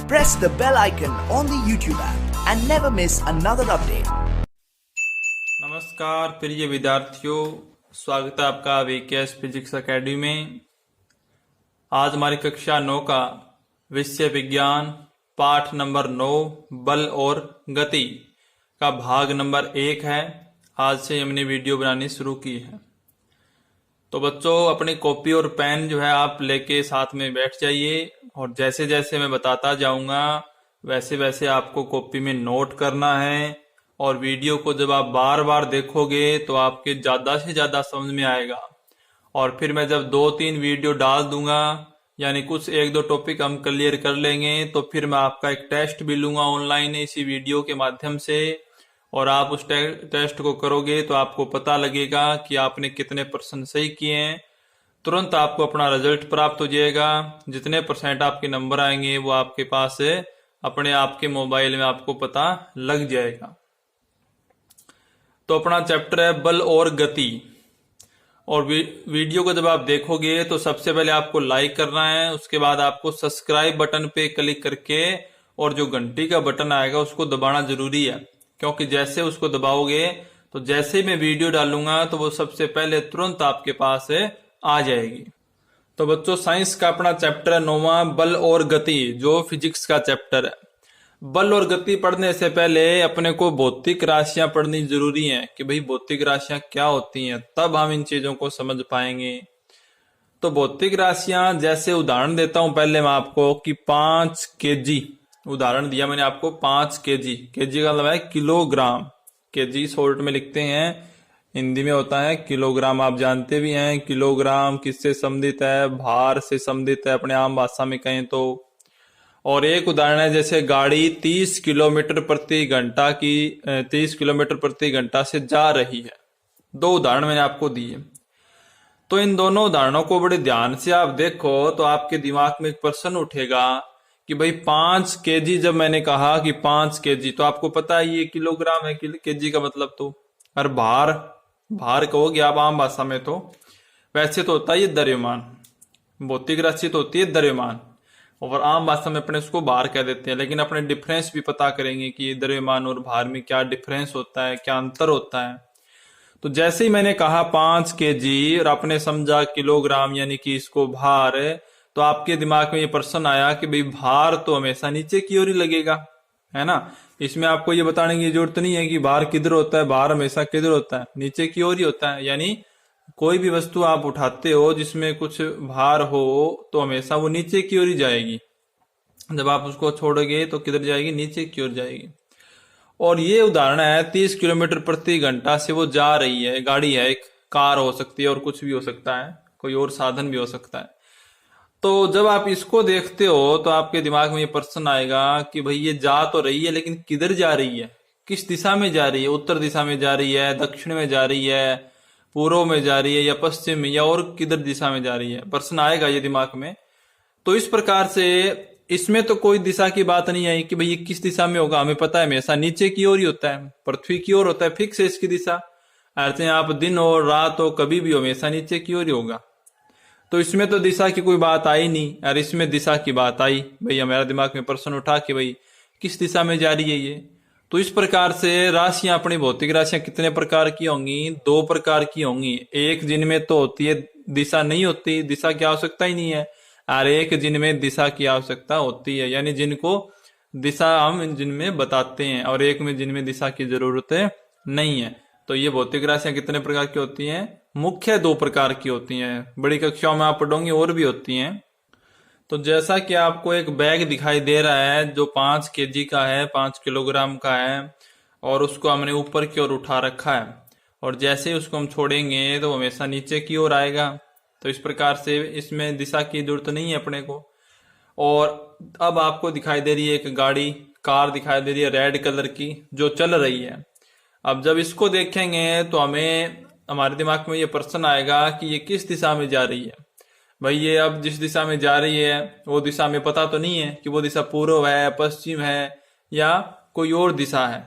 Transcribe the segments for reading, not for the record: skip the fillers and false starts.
press the bell icon on the YouTube app and never miss another update. नमस्कार प्रिय विद्यार्थियों, स्वागत है आपका वीकेएस फिजिक्स एकेडमी में। आज हमारी कक्षा 9 का विषय विज्ञान पाठ नंबर 9 बल और गति का भाग नंबर 1 है। आज से हमने वीडियो बनानी शुरू की है। तो बच्चों, अपनी कॉपी और पेन जो है आप लेके साथ में बैठ जाइए और जैसे जैसे मैं बताता जाऊंगा वैसे वैसे आपको कॉपी में नोट करना है। और वीडियो को जब आप बार बार देखोगे तो आपके ज्यादा से ज्यादा समझ में आएगा। और फिर मैं जब 2-3 वीडियो डाल दूंगा, यानी कुछ 1-2 टॉपिक हम क्लियर कर लेंगे, तो फिर मैं आपका एक टेस्ट भी लूंगा ऑनलाइन इसी वीडियो के माध्यम से। और आप उस टेस्ट को करोगे तो आपको पता लगेगा कि आपने कितने % सही किए हैं। तुरंत आपको अपना रिजल्ट प्राप्त हो जाएगा। जितने % आपके नंबर आएंगे वो आपके पास अपने आप के मोबाइल में आपको पता लग जाएगा। तो अपना चैप्टर है बल और गति। और वीडियो को जब आप देखोगे तो सबसे पहले आपको लाइक करना है, उसके बाद आपको सब्सक्राइब बटन पे क्लिक करके और जो घंटी का बटन आएगा उसको दबाना जरूरी है, क्योंकि जैसे उसको दबाओगे तो जैसे ही मैं वीडियो डालूंगा तो वो सबसे पहले तुरंत आपके पास आ जाएगी। तो बच्चों, साइंस का अपना चैप्टर है 9वां बल और गति, जो फिजिक्स का चैप्टर है। बल और गति पढ़ने से पहले अपने को भौतिक राशियां पढ़नी जरूरी है कि भाई भौतिक राशियां क्या होती हैं, तब हम इन चीजों को समझ पाएंगे। तो भौतिक राशियां, जैसे उदाहरण देता हूं पहले मैं आपको कि 5 kg उदाहरण दिया मैंने आपको। 5 kg, kg का मतलब है किलोग्राम, kg शॉर्ट में लिखते हैं, हिंदी में होता है किलोग्राम। आप जानते भी हैं किलोग्राम किससे संबंधित है, भार से संबंधित है अपने आम भाषा में कहें तो। और एक उदाहरण है जैसे गाड़ी 30 किलोमीटर प्रति घंटा की 30 किलोमीटर प्रति घंटा से जा रही है। 2 उदाहरण मैंने आपको दिए। तो इन दोनों उदाहरणों को बड़े ध्यान से आप देखो तो आपके दिमाग में एक प्रश्न उठेगा कि भाई 5 kg, जब मैंने कहा कि 5 kg तो आपको पता है ये किलोग्राम है, kg का मतलब तो। और भार कहोगे आप आम भाषा में, तो वैसे तो होता है ये द्रव्यमान, भौतिक राशि तो होती है द्रव्यमान, और आम भाषा में अपने उसको भार कह देते हैं। लेकिन अपने डिफरेंस भी पता करेंगे कि द्रव्यमान और भार में क्या डिफरेंस होता है, क्या अंतर होता है। तो जैसे ही मैंने कहा 5 kg और आपने समझा किलोग्राम यानी कि इसको भार, तो आपके दिमाग में ये प्रश्न आया कि भाई भार तो हमेशा नीचे की ओर ही लगेगा, है ना। इसमें आपको ये बताने की जरूरत नहीं है कि भार किधर होता है, भार हमेशा किधर होता है, नीचे की ओर ही होता है। यानी कोई भी वस्तु आप उठाते हो जिसमें कुछ भार हो तो हमेशा वो नीचे की ओर ही जाएगी। जब आप उसको छोड़ोगे तो किधर जाएगी, नीचे की ओर जाएगी। और ये उदाहरण है 30 किलोमीटर प्रति घंटा से वो जा रही है, गाड़ी है, एक कार हो सकती है और कुछ भी हो सकता है, कोई और साधन भी हो सकता है। तो जब आप इसको देखते हो तो आपके दिमाग में ये प्रश्न आएगा कि भाई ये जा तो रही है लेकिन किधर जा रही है, किस दिशा में जा रही है, उत्तर दिशा में जा रही है, दक्षिण में जा रही है, पूर्व में जा रही है या पश्चिम में, या और किधर दिशा में जा रही है, प्रश्न आएगा ये दिमाग में। तो इस प्रकार से इसमें तो कोई दिशा की बात नहीं आई कि भाई ये किस दिशा में होगा, हमें पता है हमेशा नीचे की ओर ही होता है, पृथ्वी की ओर होता है, फिक्स है इसकी दिशा। अर्थ है आप दिन हो रात हो कभी भी हमेशा नीचे की ओर ही होगा। तो इसमें तो दिशा की कोई बात आई नहीं, और इसमें दिशा की बात आई। भाई हमारा दिमाग में प्रश्न उठा कि भाई किस दिशा में जा रही है ये। तो इस प्रकार से राशियां, अपनी भौतिक राशियां कितने प्रकार की होंगी, 2 प्रकार की होंगी। एक जिनमें तो होती है दिशा नहीं होती, दिशा की आवश्यकता ही नहीं है, और एक जिनमें दिशा की आवश्यकता होती है, यानी जिनको दिशा हम जिनमें बताते हैं, और एक में जिनमें दिशा की जरूरत नहीं है। तो ये भौतिक राशियां कितने प्रकार की होती हैं, मुख्य 2 प्रकार की होती हैं। बड़ी कक्षाओं में आप पढ़ोगे और भी होती हैं। तो जैसा कि आपको एक बैग दिखाई दे रहा है जो 5 kg का है, 5 किलोग्राम का है, और उसको हमने ऊपर की ओर उठा रखा है, और जैसे ही उसको हम छोड़ेंगे तो हमेशा नीचे की ओर आएगा। तो इस प्रकार से इसमें दिशा की जरूरत नहीं है अपने को। और अब आपको दिखाई दे रही है एक गाड़ी, कार दिखाई दे रही है रेड कलर की, जो चल रही है। अब जब इसको देखेंगे तो हमें हमारे दिमाग में ये प्रश्न आएगा कि ये किस दिशा में जा रही है। भाई ये अब जिस दिशा में जा रही है वो दिशा हमें पता तो नहीं है कि वो दिशा पूर्व है, पश्चिम है या कोई और दिशा है।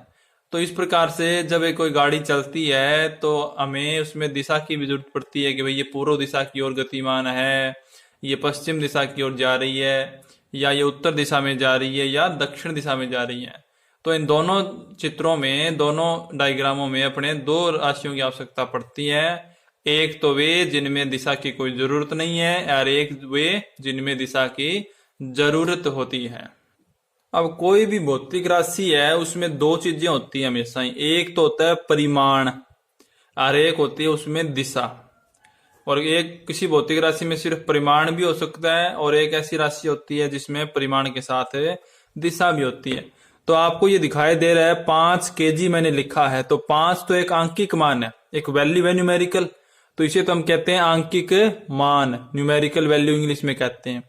तो इस प्रकार से जब एक कोई गाड़ी चलती है तो हमें उसमें दिशा की भी जरूरत पड़ती है कि भाई ये पूर्व दिशा की ओर गतिमान है, ये पश्चिम दिशा की ओर जा रही है, या ये उत्तर दिशा में जा रही है या दक्षिण दिशा में जा रही है। तो इन दोनों चित्रों में, दोनों डायग्रामों में अपने दो राशियों की आवश्यकता पड़ती है। एक तो वे जिनमें दिशा की कोई जरूरत नहीं है, और एक वे जिनमें दिशा की जरूरत होती है। अब कोई भी भौतिक राशि है उसमें दो चीजें होती है हमेशा ही। एक तो होता है परिमाण और एक होती है उसमें दिशा। और एक किसी भौतिक राशि में सिर्फ परिमाण भी हो सकता है और एक ऐसी राशि होती है जिसमें परिमाण के साथ दिशा भी होती है। तो आपको ये दिखाई दे रहा है 5 केजी मैंने लिखा है, तो 5 तो एक आंकिक मान है, एक वैल्यू है न्यूमेरिकल, तो इसे तो हम कहते हैं आंकिक मान, न्यूमेरिकल वैल्यू इंग्लिश में कहते हैं।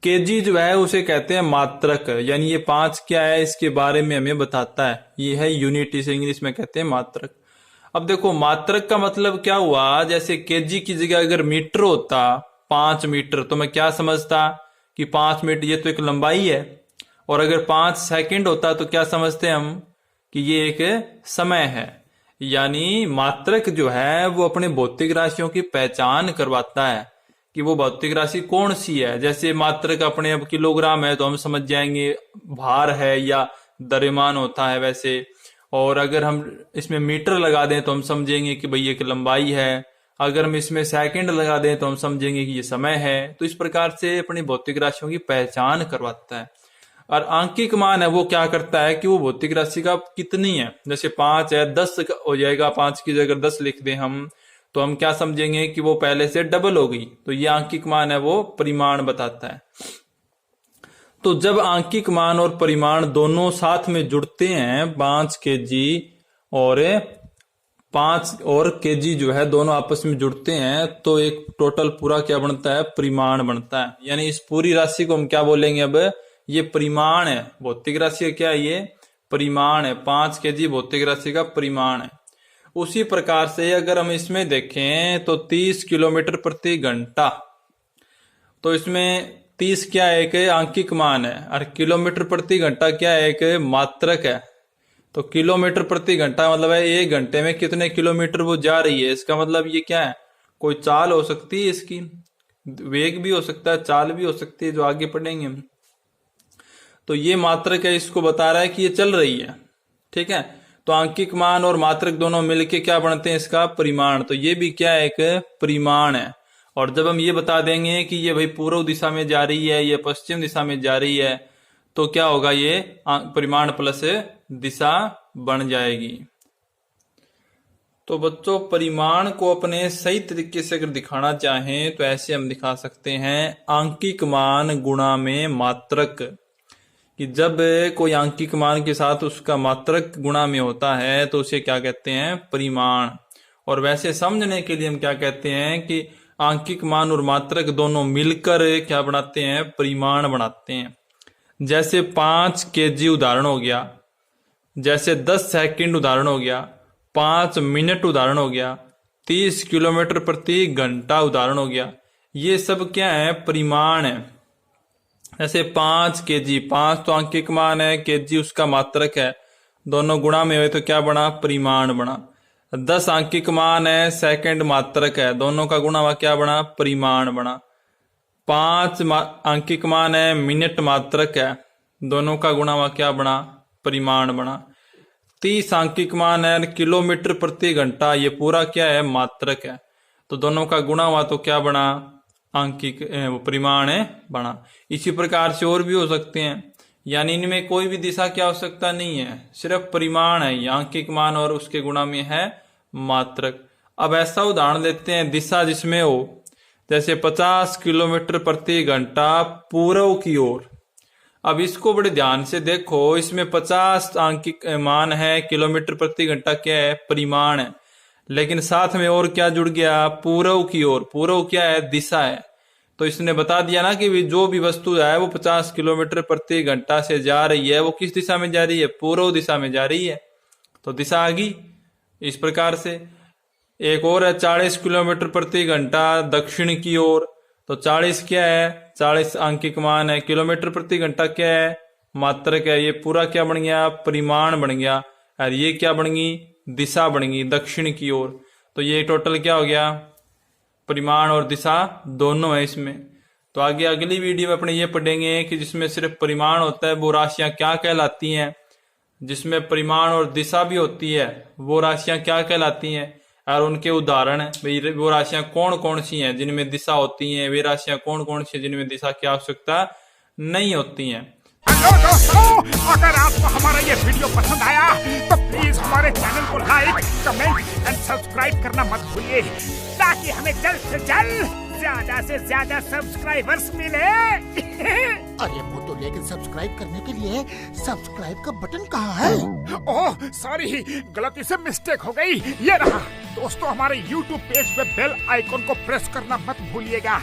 केजी जो है उसे कहते हैं मात्रक, यानी ये 5 क्या है इसके बारे में हमें बताता है, ये है यूनिट, इसे इंग्लिश में कहते हैं मात्रक। अब देखो मात्रक का मतलब क्या हुआ, जैसे केजी की जगह अगर मीटर होता 5 मीटर, तो मैं क्या समझता कि 5 मीटर ये तो एक लंबाई है, और अगर 5 सेकंड होता तो क्या समझते हम कि ये एक समय है। यानी मात्रक जो है वो अपने भौतिक राशियों की पहचान करवाता है कि वो भौतिक राशि कौन सी है। जैसे मात्रक अपने अब किलोग्राम है तो हम समझ जाएंगे भार है या द्रव्यमान होता है वैसे, और अगर हम इसमें मीटर लगा दें तो हम समझेंगे कि भाई एक लंबाई है, अगर हम इसमें सेकंड लगा दें तो हम समझेंगे कि ये समय है। तो इस प्रकार से अपनी भौतिक राशियों की पहचान करवाता है। और आंकिक मान है वो क्या करता है कि वो भौतिक राशि का कितनी है, जैसे 5 है 10 हो जाएगा, 5 की जगह 10 लिख दें हम तो हम क्या समझेंगे कि वो पहले से डबल हो गई, तो ये आंकिक मान है वो परिमाण बताता है। तो जब आंकिक मान और परिमाण दोनों साथ में जुड़ते हैं, 5 केजी और 5 और केजी जो है दोनों आपस में जुड़ते हैं, तो एक टोटल पूरा क्या बनता है, परिमाण बनता है। यानी इस पूरी राशि को हम क्या बोलेंगे, अब ये परिमाण है, भौतिक राशि का क्या है, ये परिमाण है। 5 केजी भौतिक राशि का परिमाण है। उसी प्रकार से अगर हम इसमें देखें तो 30 किलोमीटर प्रति घंटा, तो इसमें 30 क्या है, एक आंकिक मान है, और किलोमीटर प्रति घंटा क्या है, एक मात्रक है। तो किलोमीटर प्रति घंटा मतलब है 1 घंटे में कितने किलोमीटर वो जा रही है। इसका मतलब ये क्या है, कोई चाल हो सकती है, इसकी वेग भी हो सकता है, चाल भी हो सकती है, जो आगे पढ़ेंगे हम। तो ये मात्रक है, इसको बता रहा है कि ये चल रही है, ठीक है। तो आंकिक मान और मात्रक दोनों मिलके क्या बनते हैं, इसका परिमाण। तो ये भी क्या है, एक परिमाण है। और जब हम ये बता देंगे कि ये भाई पूर्व दिशा में जा रही है, ये पश्चिम दिशा में जा रही है, तो क्या होगा, ये परिमाण प्लस दिशा बन जाएगी। तो बच्चों परिमाण को अपने सही तरीके से अगर दिखाना चाहें तो ऐसे हम दिखा सकते हैं, आंकिक मान गुणा में मात्रक, कि जब कोई आंकिक मान के साथ उसका मात्रक गुणा में होता है तो उसे क्या कहते हैं, परिमाण। और वैसे समझने के लिए हम क्या कहते हैं कि आंकिक मान और मात्रक दोनों मिलकर क्या बनाते हैं, परिमाण बनाते हैं। जैसे 5 केजी उदाहरण हो गया, जैसे 10 सेकंड उदाहरण हो गया, 5 मिनट उदाहरण हो गया, 30 किलोमीटर प्रति घंटा उदाहरण हो गया। ये सब क्या है, परिमाण है। जैसे 5 केजी, 5 तो आंकिक मान है, केजी उसका मात्रक है, दोनों गुणा में हुए तो क्या बना, परिमाण बना। 10 आंकिक मान है, सेकंड मात्रक है, दोनों का गुणा हुआ क्या बना, परिमाण बना। 5 आंकिक मान है, मिनट मात्रक है, दोनों का गुणा हुआ क्या बना, परिमाण बना। 30 आंकिक मान है, किलोमीटर प्रति घंटा, ये पूरा क्या है, मात्रक है, तो दोनों का गुणा हुआ तो क्या बना, आंकिक परिमाण है बना। इसी प्रकार से और भी हो सकते हैं, यानी इनमें कोई भी दिशा की आवश्यकता नहीं है, सिर्फ परिमाण है, आंकिक मान और उसके गुणा में है मात्रक। अब ऐसा उदाहरण लेते हैं दिशा जिसमें हो, जैसे 50 किलोमीटर प्रति घंटा पूर्व की ओर। अब इसको बड़े ध्यान से देखो, इसमें 50 आंकिक मान है, किलोमीटर प्रति घंटा क्या है, परिमाण है, लेकिन साथ में और क्या जुड़ गया, पूर्व की ओर। पूर्व क्या है, दिशा है। तो इसने बता दिया ना कि जो भी वस्तु है वो 50 किलोमीटर प्रति घंटा से जा रही है, वो किस दिशा में जा रही है, पूर्व दिशा में जा रही है, तो दिशा आ गई। इस प्रकार से एक और है 40 किलोमीटर प्रति घंटा दक्षिण की ओर, तो 40 क्या है, 40 आंकिक मान है, किलोमीटर प्रति घंटा क्या है, मात्रक है, ये पूरा क्या बन गया, परिमाण बन गया, और ये क्या बन गई, दिशा बन गई दक्षिण की ओर। तो ये टोटल क्या हो गया, परिमाण और दिशा दोनों है इसमें। तो आगे अगली वीडियो में अपने ये पढ़ेंगे कि जिसमें सिर्फ परिमाण होता है वो राशियां क्या कहलाती हैं, जिसमें परिमाण और दिशा भी होती है वो राशियां क्या कहलाती हैं, और उनके उदाहरण भाई वो राशियां कौन कौन सी हैं जिनमें दिशा होती हैं, वे राशियां कौन कौन सी हैं जिनमें दिशा की आवश्यकता नहीं होती हैं। हेलो दोस्तों, अगर आपको हमारा ये वीडियो पसंद आया तो प्लीज हमारे चैनल को लाइक, कमेंट एंड सब्सक्राइब करना मत भूलिए, ताकि हमें जल्द से जल्द ज्यादा से ज्यादा सब्सक्राइबर्स मिले। अरे वो तो, लेकिन सब्सक्राइब करने के लिए सब्सक्राइब का बटन कहाँ है? ओह सॉरी, गलती से मिस्टेक हो गई, ये रहा। दोस्तों हमारे YouTube पेज पे बेल आइकॉन को प्रेस करना मत भूलिएगा।